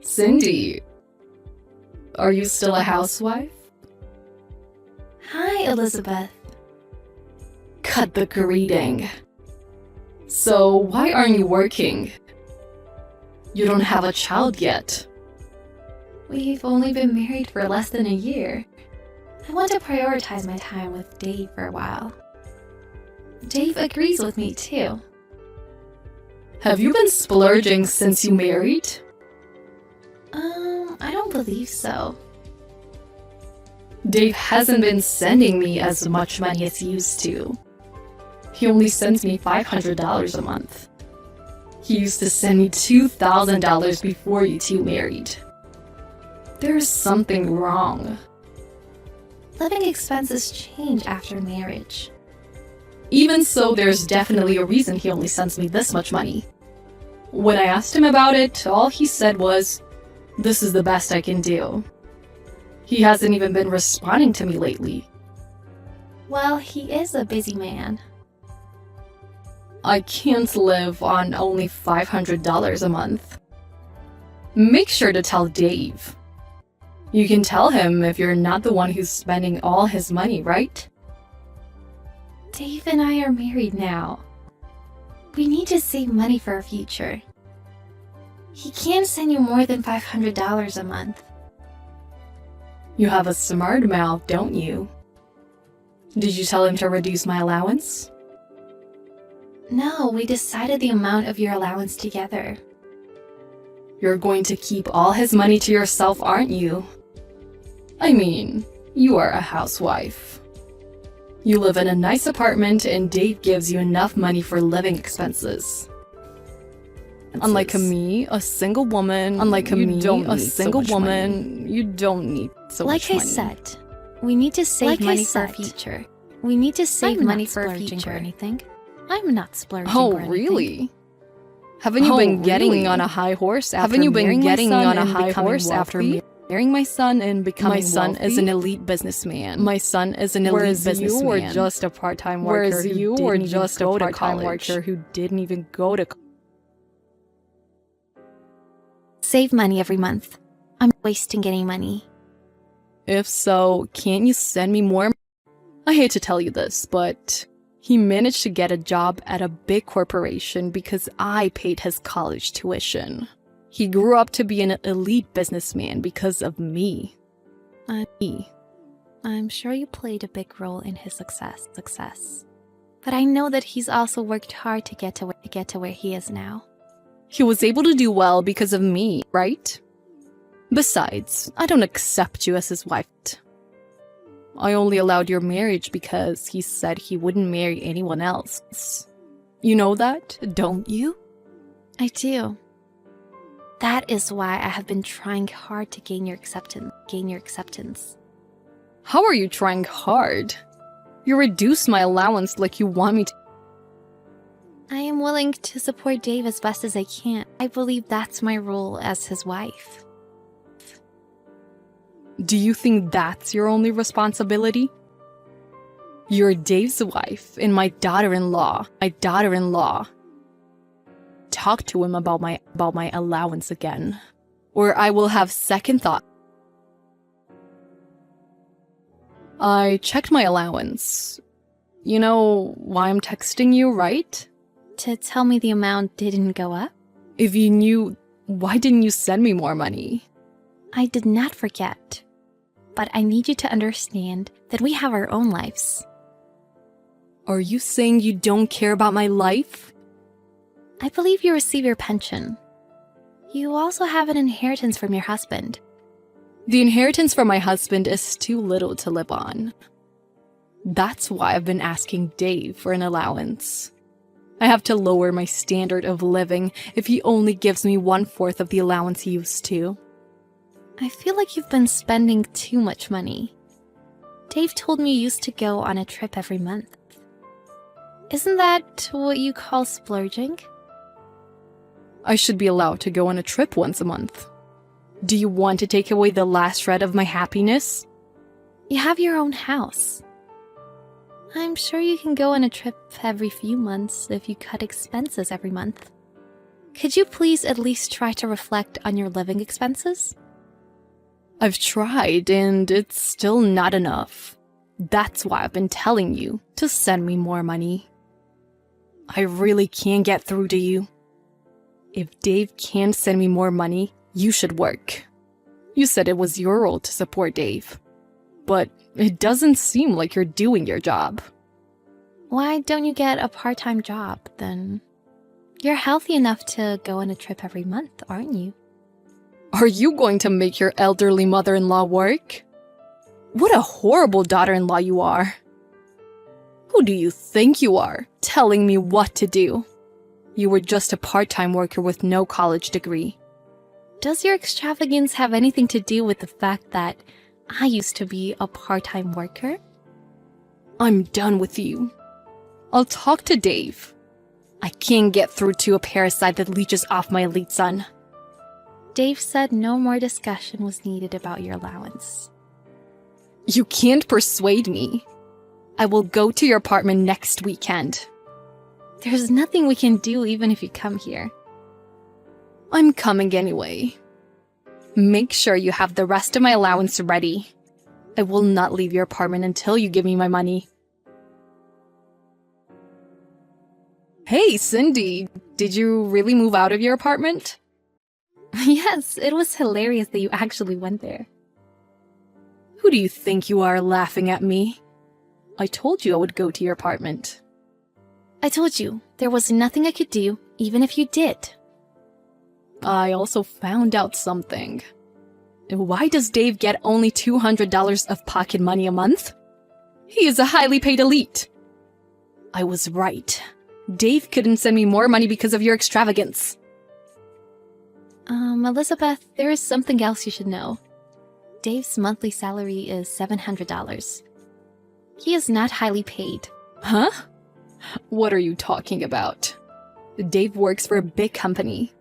Cindy, are you still a housewife? Hi, Elizabeth. Cut the greeting. So, why aren't you working? You don't have a child yet. We've only been married for less than a year. I want to prioritize my time with Dave for a while. Dave agrees with me too. Have you been splurging since you married? I don't believe so. Dave hasn't been sending me as much money as he used to. He only sends me $500 a month. He used to send me $2,000 before you two married. There's something wrong. Living expenses change after marriage. Even so, there's definitely a reason he only sends me this much money. When I asked him about it, all he said was, "This is the best I can do." He hasn't even been responding to me lately. Well, he is a busy man. I can't live on only $500 a month. Make sure to tell Dave. You can tell him if you're not the one who's spending all his money, right? Dave and I are married now. We need to save money for our future. He can't send you more than $500 a month. You have a smart mouth, don't you? Did you tell him to reduce my allowance? No, we decided the amount of your allowance together. You're going to keep all his money to yourself, aren't you? I mean, you are a housewife. You live in a nice apartment and Dave gives you enough money for living expenses. Unlike me, a single woman, you don't need so much Like I money. said, we need to save money for our future. We need to save money for our future. Anything. I'm not splurging. Oh, or anything. really? Haven't you been getting on a high horse after marrying my son and becoming wealthy? My son is an elite businessman. You were just a part-time worker who didn't even go to college. Save money every month. I'm wasting any money. If so, can't you send me more? I hate to tell you this, but he managed to get a job at a big corporation because I paid his college tuition. He grew up to be an elite businessman because of me. I'm sure you played a big role in his success. But I know that he's also worked hard to get to where he is now. He was able to do well because of me, right? Besides, I don't accept you as his wife. I only allowed your marriage because he said he wouldn't marry anyone else. You know that, don't you? I do. That is why I have been trying hard to gain your acceptance. How are you trying hard? You reduced my allowance like you want me to. I am willing to support Dave as best as I can. I believe that's my role as his wife. Do you think that's your only responsibility? You're Dave's wife and my daughter-in-law. Talk to him about my allowance again, or I will have second thought. I checked my allowance. You know why I'm texting you, right? To tell me the amount didn't go up? If you knew, why didn't you send me more money? I did not forget. But I need you to understand that we have our own lives. Are you saying you don't care about my life? I believe you receive your pension. You also have an inheritance from your husband. The inheritance from my husband is too little to live on. That's why I've been asking Dave for an allowance. I have to lower my standard of living if he only gives me 1/4 of the allowance he used to. I feel like you've been spending too much money. Dave told me you used to go on a trip every month. Isn't that what you call splurging? I should be allowed to go on a trip once a month. Do you want to take away the last shred of my happiness? You have your own house. I'm sure you can go on a trip every few months if you cut expenses every month. Could you please at least try to reflect on your living expenses? I've tried, and it's still not enough. That's why I've been telling you to send me more money. I really can't get through to you. If Dave can't send me more money, you should work. You said it was your role to support Dave. But it doesn't seem like you're doing your job. Why don't you get a part-time job, then? You're healthy enough to go on a trip every month, aren't you? Are you going to make your elderly mother-in-law work? What a horrible daughter-in-law you are. Who do you think you are, telling me what to do? You were just a part-time worker with no college degree. Does your extravagance have anything to do with the fact that I used to be a part-time worker? I'm done with you. I'll talk to Dave. I can't get through to a parasite that leeches off my elite son. Dave said no more discussion was needed about your allowance. You can't persuade me. I will go to your apartment next weekend. There's nothing we can do even if you come here. I'm coming anyway. Make sure you have the rest of my allowance ready. I will not leave your apartment until you give me my money. Hey, Cindy, did you really move out of your apartment? Yes, it was hilarious that you actually went there. Who do you think you are laughing at me? I told you I would go to your apartment. I told you, there was nothing I could do, even if you did. I also found out something. Why does Dave get only $200 of pocket money a month? He is a highly paid elite. I was right. Dave couldn't send me more money because of your extravagance. Elizabeth, there is something else you should know. Dave's monthly salary is $700. He is not highly paid. Huh? What are you talking about? Dave works for a big company.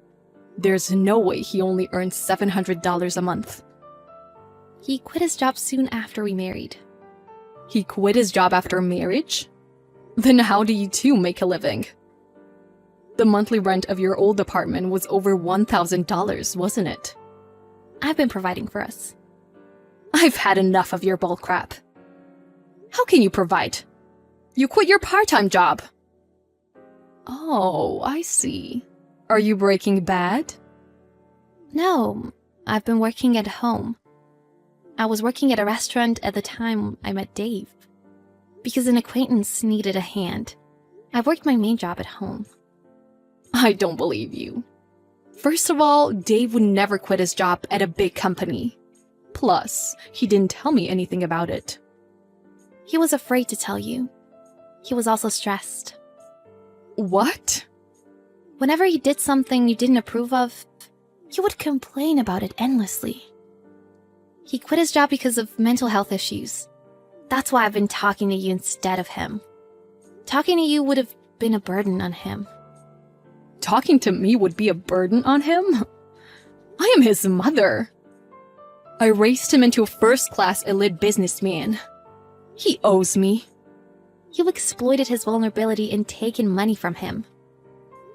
There's no way he only earns $700 a month. He quit his job soon after we married. He quit his job after marriage? Then how do you two make a living? The monthly rent of your old apartment was over $1,000, wasn't it? I've been providing for us. I've had enough of your bull crap. How can you provide? You quit your part-time job. Oh, I see. Are you Breaking Bad? No, I've been working at home. I was working at a restaurant at the time I met Dave. Because an acquaintance needed a hand, I worked my main job at home. I don't believe you. First of all, Dave would never quit his job at a big company. Plus, he didn't tell me anything about it. He was afraid to tell you. He was also stressed. What? Whenever he did something you didn't approve of, he would complain about it endlessly. He quit his job because of mental health issues. That's why I've been talking to you instead of him. Talking to you would have been a burden on him. Talking to me would be a burden on him? I am his mother. I raised him into a first-class elite businessman. He owes me. You exploited his vulnerability and taken money from him.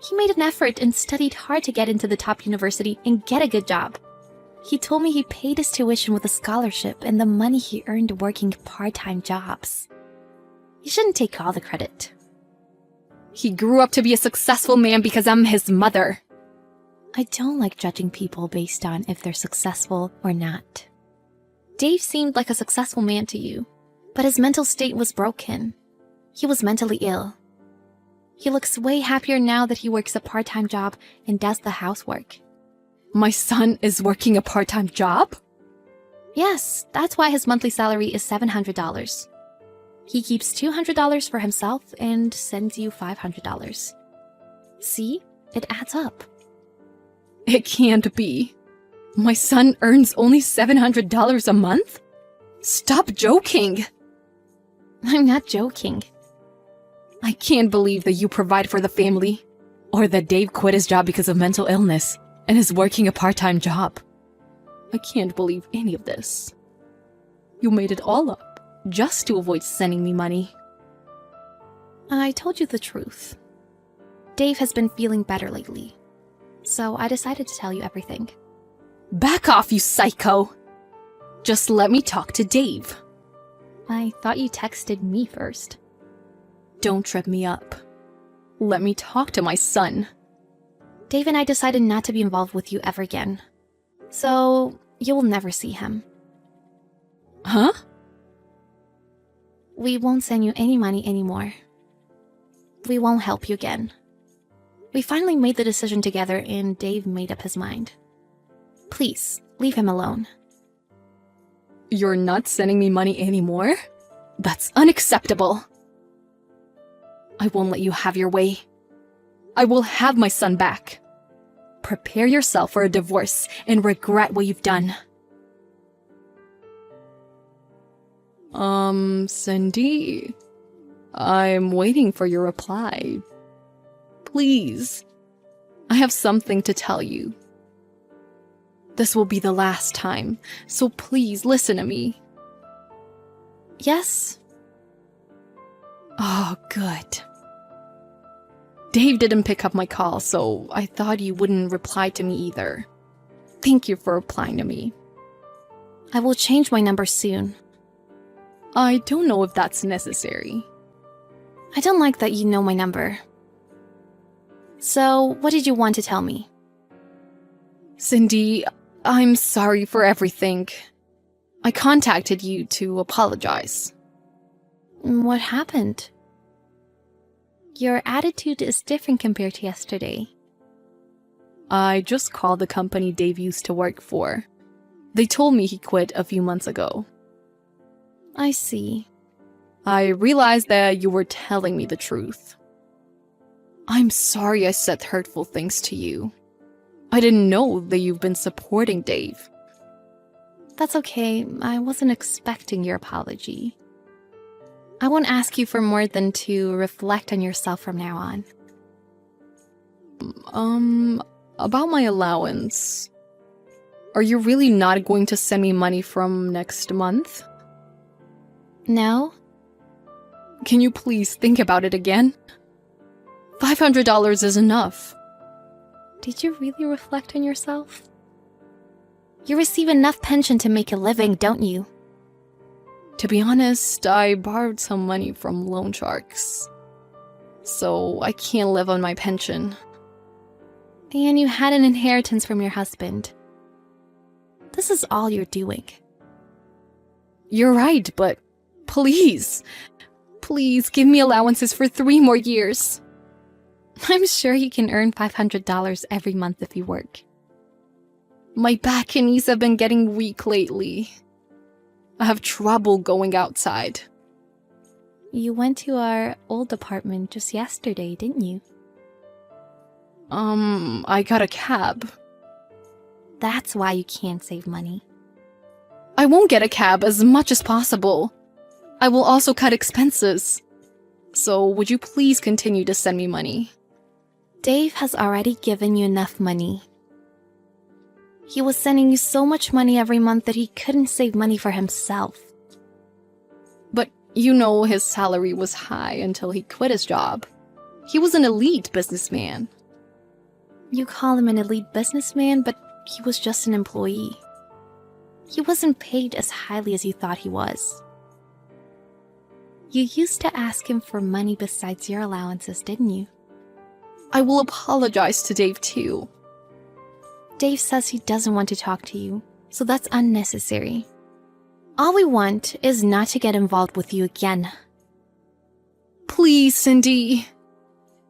He made an effort and studied hard to get into the top university and get a good job. He told me he paid his tuition with a scholarship and the money he earned working part-time jobs. You shouldn't take all the credit. He grew up to be a successful man because I'm his mother. I don't like judging people based on if they're successful or not. Dave seemed like a successful man to you, but his mental state was broken. He was mentally ill. He looks way happier now that he works a part-time job and does the housework. My son is working a part-time job? Yes, that's why his monthly salary is $700. He keeps $200 for himself and sends you $500. See? It adds up. It can't be. My son earns only $700 a month? Stop joking! I'm not joking. I can't believe that you provide for the family, or that Dave quit his job because of mental illness and is working a part-time job. I can't believe any of this. You made it all up just to avoid sending me money. I told you the truth. Dave has been feeling better lately. so I decided to tell you everything. Back off, you psycho! Just let me talk to Dave. I thought you texted me first. Don't trip me up. Let me talk to my son. Dave and I decided not to be involved with you ever again. So, you will never see him. Huh? We won't send you any money anymore. We won't help you again. We finally made the decision together and Dave made up his mind. Please, leave him alone. You're not sending me money anymore? That's unacceptable. I won't let you have your way. I will have my son back. Prepare yourself for a divorce and regret what you've done. Cindy, I'm waiting for your reply. Please, I have something to tell you. This will be the last time, so please listen to me. Yes? Oh, good. Dave didn't pick up my call, so I thought you wouldn't reply to me either. Thank you for replying to me. I will change my number soon. I don't know if that's necessary. I don't like that you know my number. So, what did you want to tell me? Cindy, I'm sorry for everything. I contacted you to apologize. What happened? Your attitude is different compared to yesterday. I just called the company Dave used to work for. They told me he quit a few months ago. I see. I realized that you were telling me the truth. I'm sorry I said hurtful things to you. I didn't know that you've been supporting Dave. That's okay. I wasn't expecting your apology. I won't ask you for more than to reflect on yourself from now on. About my allowance. Are you really not going to send me money from next month? No? Can you please think about it again? $500 is enough. Did you really reflect on yourself? You receive enough pension to make a living, don't you? To be honest, I borrowed some money from loan sharks. So I can't live on my pension. And you had an inheritance from your husband. This is all you're doing. You're right, but please give me allowances for 3 more years. I'm sure you can earn $500 every month if you work. My back and knees have been getting weak lately. I have trouble going outside. You went to our old apartment just yesterday, didn't you? I got a cab. That's why you can't save money. I won't get a cab as much as possible. I will also cut expenses. So would you please continue to send me money? Dave has already given you enough money. He was sending you so much money every month that he couldn't save money for himself. But you know his salary was high until he quit his job. He was an elite businessman. You call him an elite businessman, but he was just an employee. He wasn't paid as highly as you thought he was. You used to ask him for money besides your allowances, didn't you? I will apologize to Dave too. Dave says he doesn't want to talk to you, so that's unnecessary. All we want is not to get involved with you again. Please, Cindy.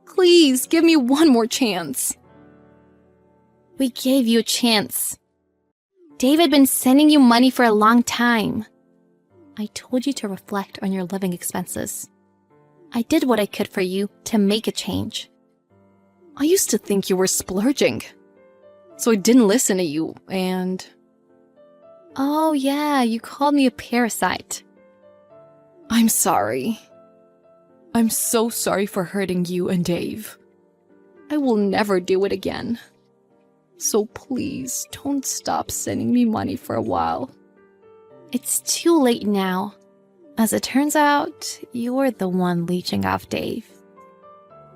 Please, give me one more chance. We gave you a chance. Dave had been sending you money for a long time. I told you to reflect on your living expenses. I did what I could for you to make a change. I used to think you were splurging. So I didn't listen to you, and... Oh yeah, you called me a parasite. I'm sorry. I'm so sorry for hurting you and Dave. I will never do it again. So please, don't stop sending me money for a while. It's too late now. As it turns out, you're the one leeching off Dave.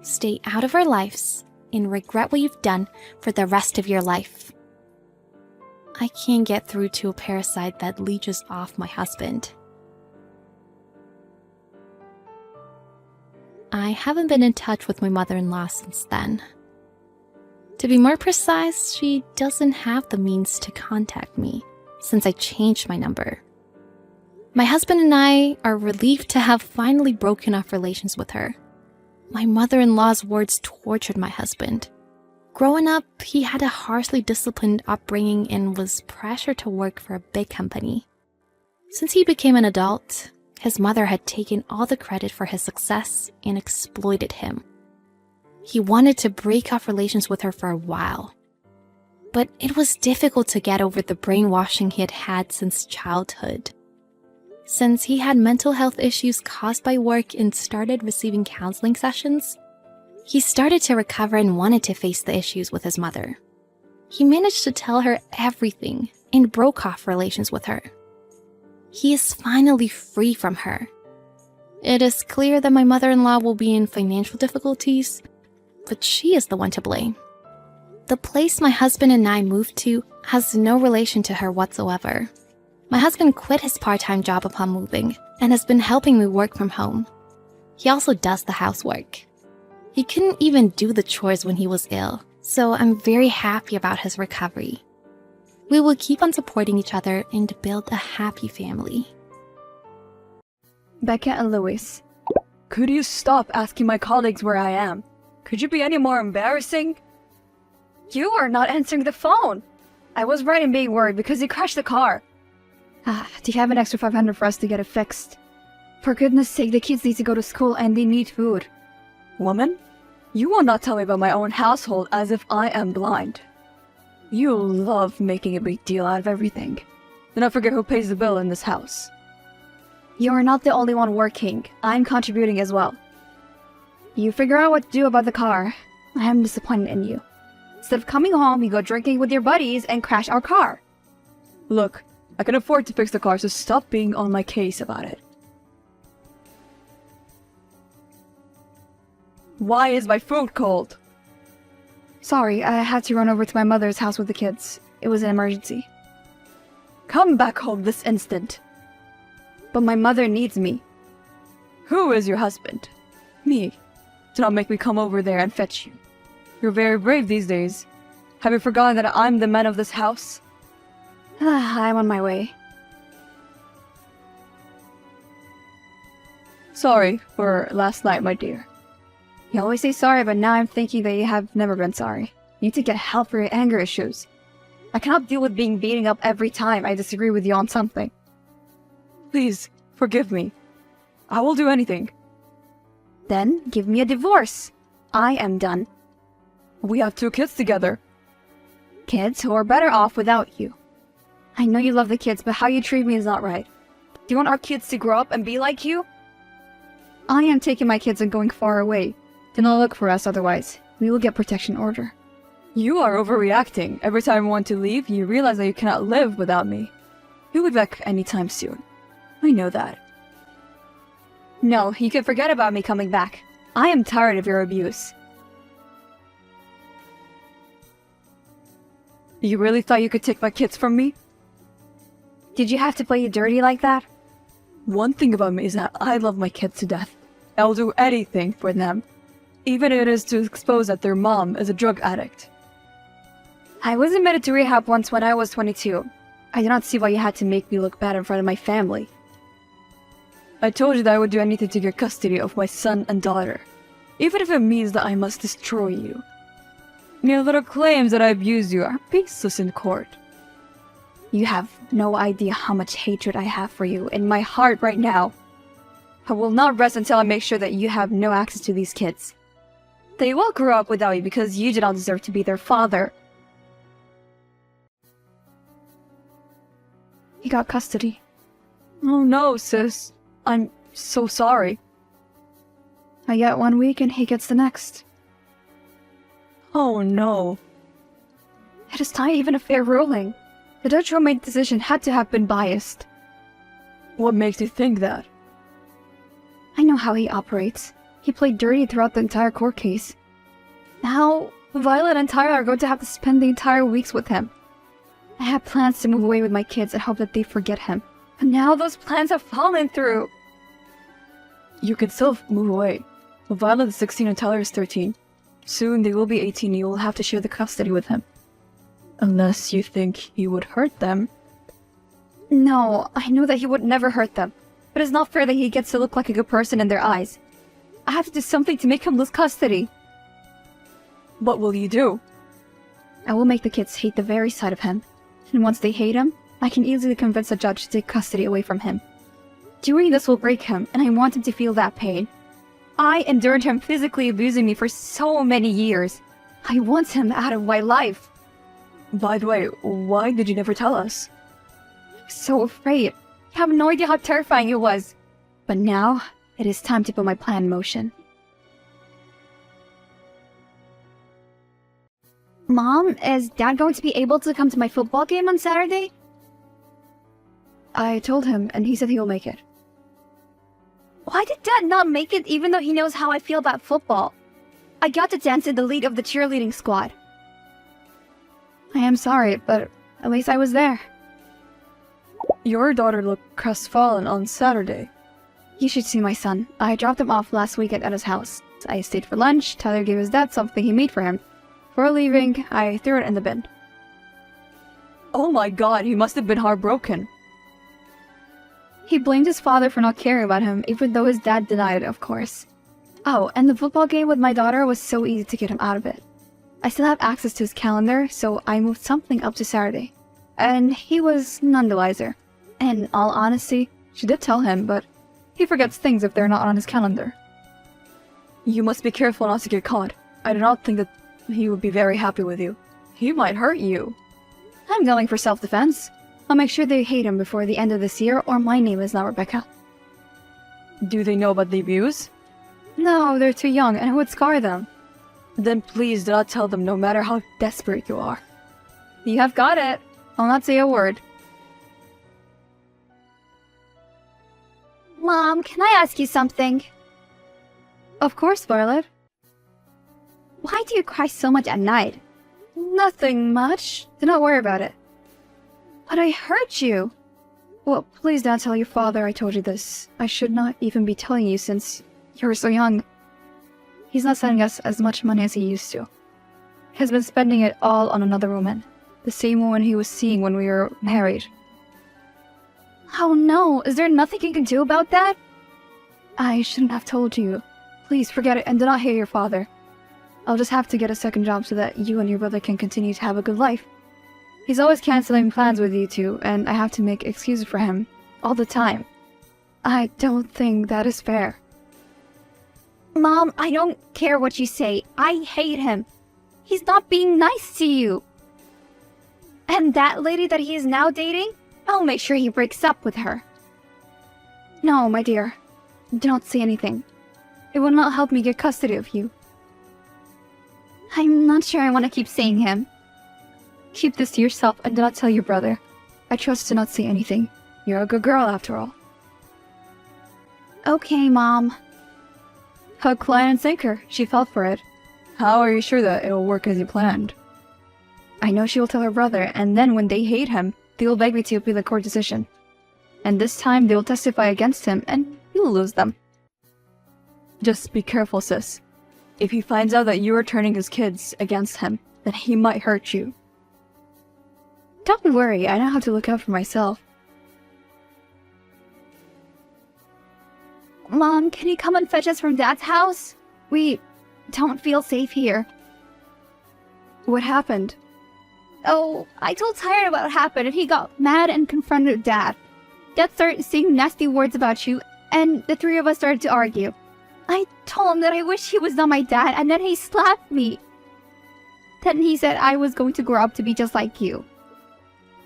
Stay out of our lives and regret what you've done for the rest of your life. I can't get through to a parasite that leeches off my husband. I haven't been in touch with my mother-in-law since then. To be more precise, she doesn't have the means to contact me since I changed my number. My husband and I are relieved to have finally broken off relations with her. My mother-in-law's words tortured my husband. Growing up, he had a harshly disciplined upbringing and was pressured to work for a big company. Since he became an adult, his mother had taken all the credit for his success and exploited him. He wanted to break off relations with her for a while, but it was difficult to get over the brainwashing he had had since childhood. Since he had mental health issues caused by work and started receiving counseling sessions, he started to recover and wanted to face the issues with his mother. He managed to tell her everything and broke off relations with her. He is finally free from her. It is clear that my mother-in-law will be in financial difficulties, but she is the one to blame. The place my husband and I moved to has no relation to her whatsoever. My husband quit his part-time job upon moving and has been helping me work from home. He also does the housework. He couldn't even do the chores when he was ill, so I'm very happy about his recovery. We will keep on supporting each other and build a happy family. Becca and Louis. Could you stop asking my colleagues where I am? Could you be any more embarrassing? You are not answering the phone. I was right in being worried because you crashed the car. Do you have an extra 500 for us to get it fixed? For goodness sake, the kids need to go to school and they need food. Woman, you will not tell me about my own household as if I am blind. You love making a big deal out of everything. Do not forget who pays the bill in this house. You are not the only one working. I'm contributing as well. You figure out what to do about the car. I am disappointed in you. Instead of coming home, you go drinking with your buddies and crash our car. Look, I can afford to fix the car, so stop being on my case about it. Why is my food cold? Sorry, I had to run over to my mother's house with the kids. It was an emergency. Come back home this instant. But my mother needs me. Who is your husband? Me. Do not make me come over there and fetch you. You're very brave these days. Have you forgotten that I'm the man of this house? I'm on my way. Sorry for last night, my dear. You always say sorry, but now I'm thinking that you have never been sorry. You need to get help for your anger issues. I cannot deal with being beaten up every time I disagree with you on something. Please, forgive me. I will do anything. Then give me a divorce. I am done. We have 2 kids together. Kids who are better off without you. I know you love the kids, but how you treat me is not right. Do you want our kids to grow up and be like you? I am taking my kids and going far away. Do not look for us otherwise. We will get protection order. You are overreacting. Every time I want to leave, you realize that you cannot live without me. You'll be back anytime soon. I know that. No, you can forget about me coming back. I am tired of your abuse. You really thought you could take my kids from me? Did you have to play you dirty like that? One thing about me is that I love my kids to death. I will do anything for them. Even if it is to expose that their mom is a drug addict. I was admitted to rehab once when I was 22. I do not see why you had to make me look bad in front of my family. I told you that I would do anything to get custody of my son and daughter, even if it means that I must destroy you. Your little claims that I abused you are baseless in court. You have no idea how much hatred I have for you in my heart right now. I will not rest until I make sure that you have no access to these kids. They will grow up without you because you do not deserve to be their father. He got custody. Oh no, sis. I'm so sorry. I get 1 week and he gets the next. Oh no. It is not even a fair ruling. The judge who made the decision had to have been biased. What makes you think that? I know how he operates. He played dirty throughout the entire court case. Now, Violet and Tyra are going to have to spend the entire weeks with him. I had plans to move away with my kids and hope that they forget him. But now those plans have fallen through. You can still move away. Violet is 16 and Tyler is 13. Soon they will be 18 and you will have to share the custody with him. Unless you think he would hurt them. No, I know that he would never hurt them. But it's not fair that he gets to look like a good person in their eyes. I have to do something to make him lose custody. What will you do? I will make the kids hate the very sight of him. And once they hate him, I can easily convince a judge to take custody away from him. Doing this will break him, and I want him to feel that pain. I endured him physically abusing me for so many years. I want him out of my life. By the way, why did you never tell us? So afraid. You have no idea how terrifying it was. But now, it is time to put my plan in motion. Mom, is Dad going to be able to come to my football game on Saturday? I told him, and he said he'll make it. Why did Dad not make it even though he knows how I feel about football? I got to dance in the lead of the cheerleading squad. I am sorry, but at least I was there. Your daughter looked crestfallen on Saturday. You should see my son. I dropped him off last weekend at his house. I stayed for lunch. Tyler gave his dad something he made for him. Before leaving, I threw it in the bin. Oh my god, he must have been heartbroken. He blamed his father for not caring about him, even though his dad denied it, of course. Oh, and the football game with my daughter was so easy to get him out of it. I still have access to his calendar, so I moved something up to Saturday. And he was none the wiser. In all honesty, she did tell him, but he forgets things if they're not on his calendar. You must be careful not to get caught. I do not think that he would be very happy with you. He might hurt you. I'm going for self-defense. I'll make sure they hate him before the end of this year, or my name is not Rebecca. Do they know about the abuse? No, they're too young, and it would scar them. Then please do not tell them, no matter how desperate you are. You have got it. I'll not say a word. Mom, can I ask you something? Of course, Violet. Why do you cry so much at night? Nothing much. Do not worry about it. But I hurt you. Well, please don't tell your father I told you this. I should not even be telling you since you're so young. He's not sending us as much money as he used to. He has been spending it all on another woman. The same woman he was seeing when we were married. Oh no, is there nothing you can do about that? I shouldn't have told you. Please forget it and do not hear your father. I'll just have to get a second job so that you and your brother can continue to have a good life. He's always canceling plans with you two, and I have to make excuses for him all the time. I don't think that is fair. Mom, I don't care what you say. I hate him. He's not being nice to you. And that lady that he is now dating, I'll make sure he breaks up with her. No, my dear. Do not say anything. It will not help me get custody of you. I'm not sure I want to keep saying him. Keep this to yourself and do not tell your brother. I trust to not say anything. You're a good girl after all. Okay, Mom. Hook, line, and sinker. She fell for it. How are you sure that it'll work as you planned? I know she will tell her brother, and then when they hate him, they will beg me to appeal the court decision. And this time they will testify against him, and you'll lose them. Just be careful, sis. If he finds out that you are turning his kids against him, then he might hurt you. Don't worry, I know how to look out for myself. Mom, can you come and fetch us from Dad's house? We don't feel safe here. What happened? Oh, I told Tyron about what happened and he got mad and confronted Dad. Dad started saying nasty words about you and the three of us started to argue. I told him that I wish he was not my dad and then he slapped me. Then he said I was going to grow up to be just like you.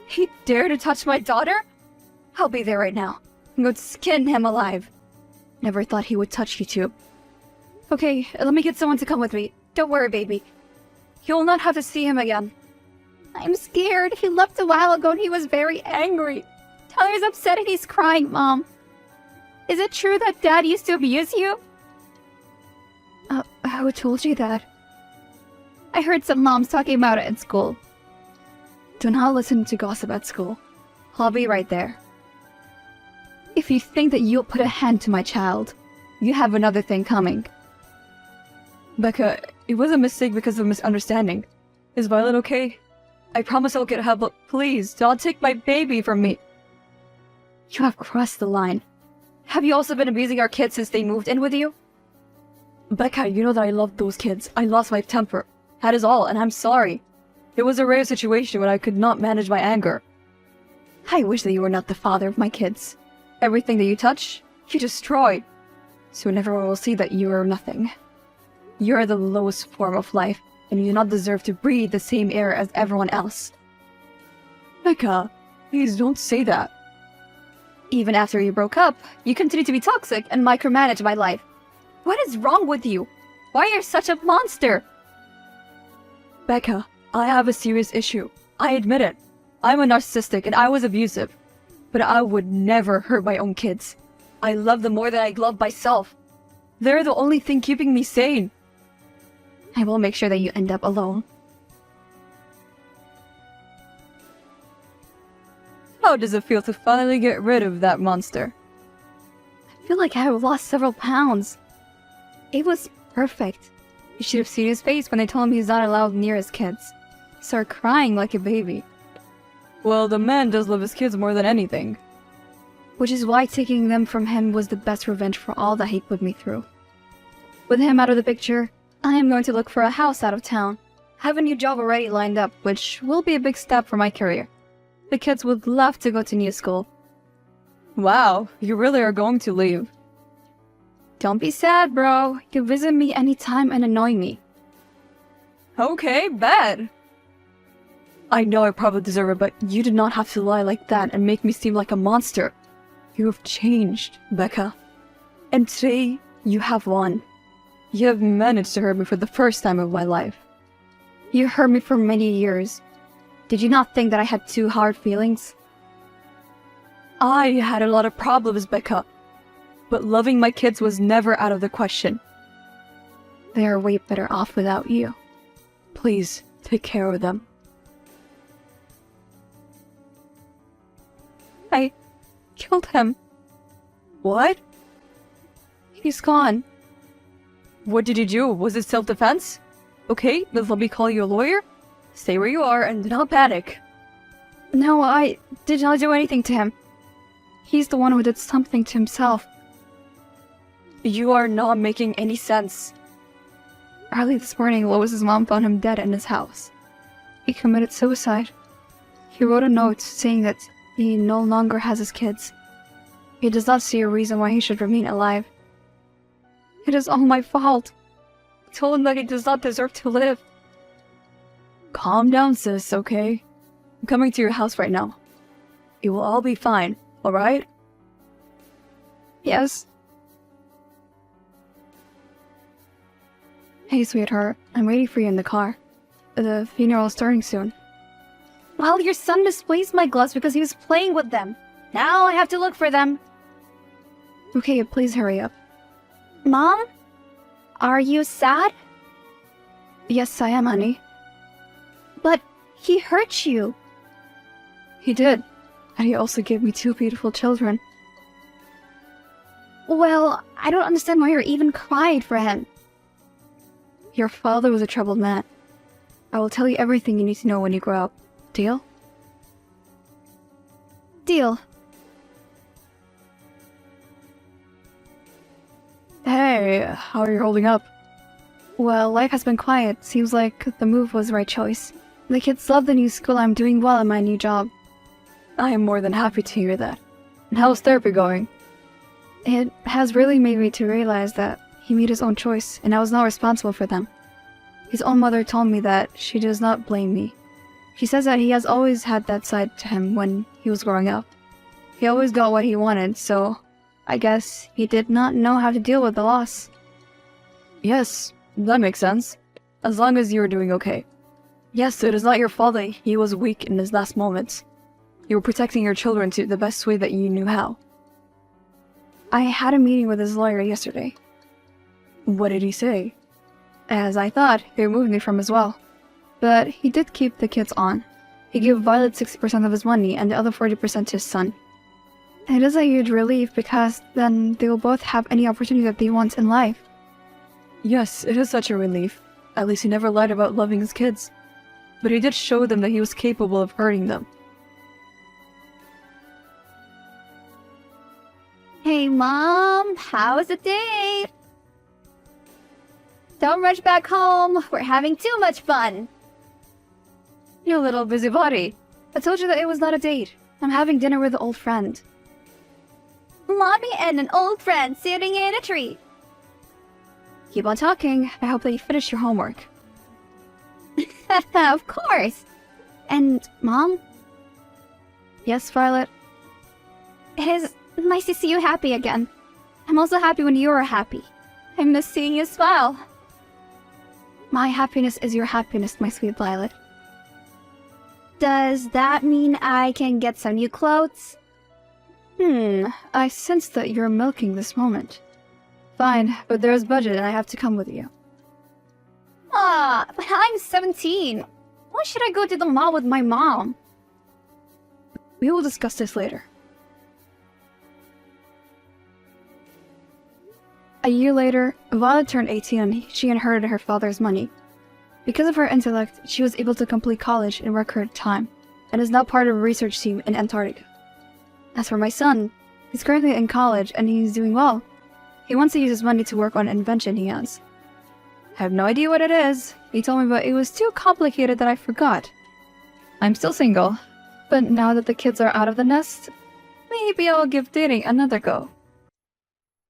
He dared to touch my daughter? I'll be there right now. I'm going to skin him alive. Never thought he would touch you two. Okay, let me get someone to come with me. Don't worry, baby. You'll not have to see him again. I'm scared. He left a while ago and he was very angry. Tyler's upset and he's crying, Mom. Is it true that Dad used to abuse you? Who told you that? I heard some moms talking about it at school. Do not listen to gossip at school. I'll be right there. If you think that you'll put a hand to my child, you have another thing coming. Becca, it was a mistake because of misunderstanding. Is Violet okay? I promise I'll get help, but please, don't take my baby from me. You have crossed the line. Have you also been abusing our kids since they moved in with you? Becca, you know that I loved those kids. I lost my temper. That is all, and I'm sorry. It was a rare situation when I could not manage my anger. I wish that you were not the father of my kids. Everything that you touch, you destroy. Soon everyone will see that you are nothing. You are the lowest form of life, and you do not deserve to breathe the same air as everyone else. Becca, please don't say that. Even after you broke up, you continue to be toxic and micromanage my life. What is wrong with you? Why are you such a monster? Becca, I have a serious issue. I admit it. I'm a narcissistic and I was abusive. But I would never hurt my own kids. I love them more than I love myself. They're the only thing keeping me sane. I will make sure that you end up alone. How does it feel to finally get rid of that monster? I feel like I have lost several pounds. It was perfect. You should have seen his face when they told him he's not allowed near his kids. He started crying like a baby. Well, the man does love his kids more than anything. Which is why taking them from him was the best revenge for all that he put me through. With him out of the picture, I am going to look for a house out of town. I have a new job already lined up, which will be a big step for my career. The kids would love to go to new school. Wow, you really are going to leave. Don't be sad, bro. You can visit me anytime and annoy me. Okay, bad. I know I probably deserve it, but you did not have to lie like that and make me seem like a monster. You have changed, Becca. And today, you have won. You have managed to hurt me for the first time of my life. You hurt me for many years. Did you not think that I had two hard feelings? I had a lot of problems, Becca. But loving my kids was never out of the question. They are way better off without you. Please, take care of them. I killed him. What? He's gone. What did you do? Was it self-defense? Okay, then let me call you a lawyer. Stay where you are and do not panic. No, I did not do anything to him. He's the one who did something to himself. You are not making any sense. Early this morning, Lois's mom found him dead in his house. He committed suicide. He wrote a note saying that he no longer has his kids. He does not see a reason why he should remain alive. It is all my fault. I told him that he does not deserve to live. Calm down, sis, okay? I'm coming to your house right now. It will all be fine, alright? Yes. Hey, sweetheart. I'm waiting for you in the car. The funeral is starting soon. Well, your son misplaced my gloves because he was playing with them. Now I have to look for them. Okay, please hurry up. Mom? Are you sad? Yes, I am, honey. But he hurt you. He did. And he also gave me two beautiful children. Well, I don't understand why you're even crying for him. Your father was a troubled man. I will tell you everything you need to know when you grow up. Deal? Deal. Hey, how are you holding up? Well, life has been quiet. Seems like the move was the right choice. The kids love the new school. I'm doing well in my new job. I am more than happy to hear that. And how's therapy going? It has really made me to realize that he made his own choice, and I was not responsible for them. His own mother told me that she does not blame me. She says that he has always had that side to him when he was growing up. He always got what he wanted, so I guess he did not know how to deal with the loss. Yes, that makes sense. As long as you are doing okay. Yes, it is not your fault that he was weak in his last moments. You were protecting your children to the best way that you knew how. I had a meeting with his lawyer yesterday. What did he say? As I thought, he removed me from his will. But he did keep the kids on. He gave Violet 60% of his money and the other 40% to his son. It is a huge relief because then they will both have any opportunity that they want in life. Yes, it is such a relief. At least he never lied about loving his kids. But he did show them that he was capable of hurting them. Hey Mom, how was the date? Don't rush back home, we're having too much fun. You little busybody. I told you that it was not a date. I'm having dinner with an old friend. Mommy and an old friend sitting in a tree. Keep on talking. I hope that you finish your homework. Of course. And Mom? Yes, Violet? It is nice to see you happy again. I'm also happy when you are happy. I miss seeing you smile. My happiness is your happiness, my sweet Violet. Does that mean I can get some new clothes? I sense that you're milking this moment. Fine, but there's budget and I have to come with you. But I'm 17. Why should I go to the mall with my mom? We will discuss this later. A year later, Violet turned 18 and she inherited her father's money. Because of her intellect, she was able to complete college in record time, and is now part of a research team in Antarctica. As for my son, he's currently in college and he's doing well. He wants to use his money to work on an invention he has. I have no idea what it is. He told me, but it was too complicated that I forgot. I'm still single, but now that the kids are out of the nest, maybe I'll give dating another go.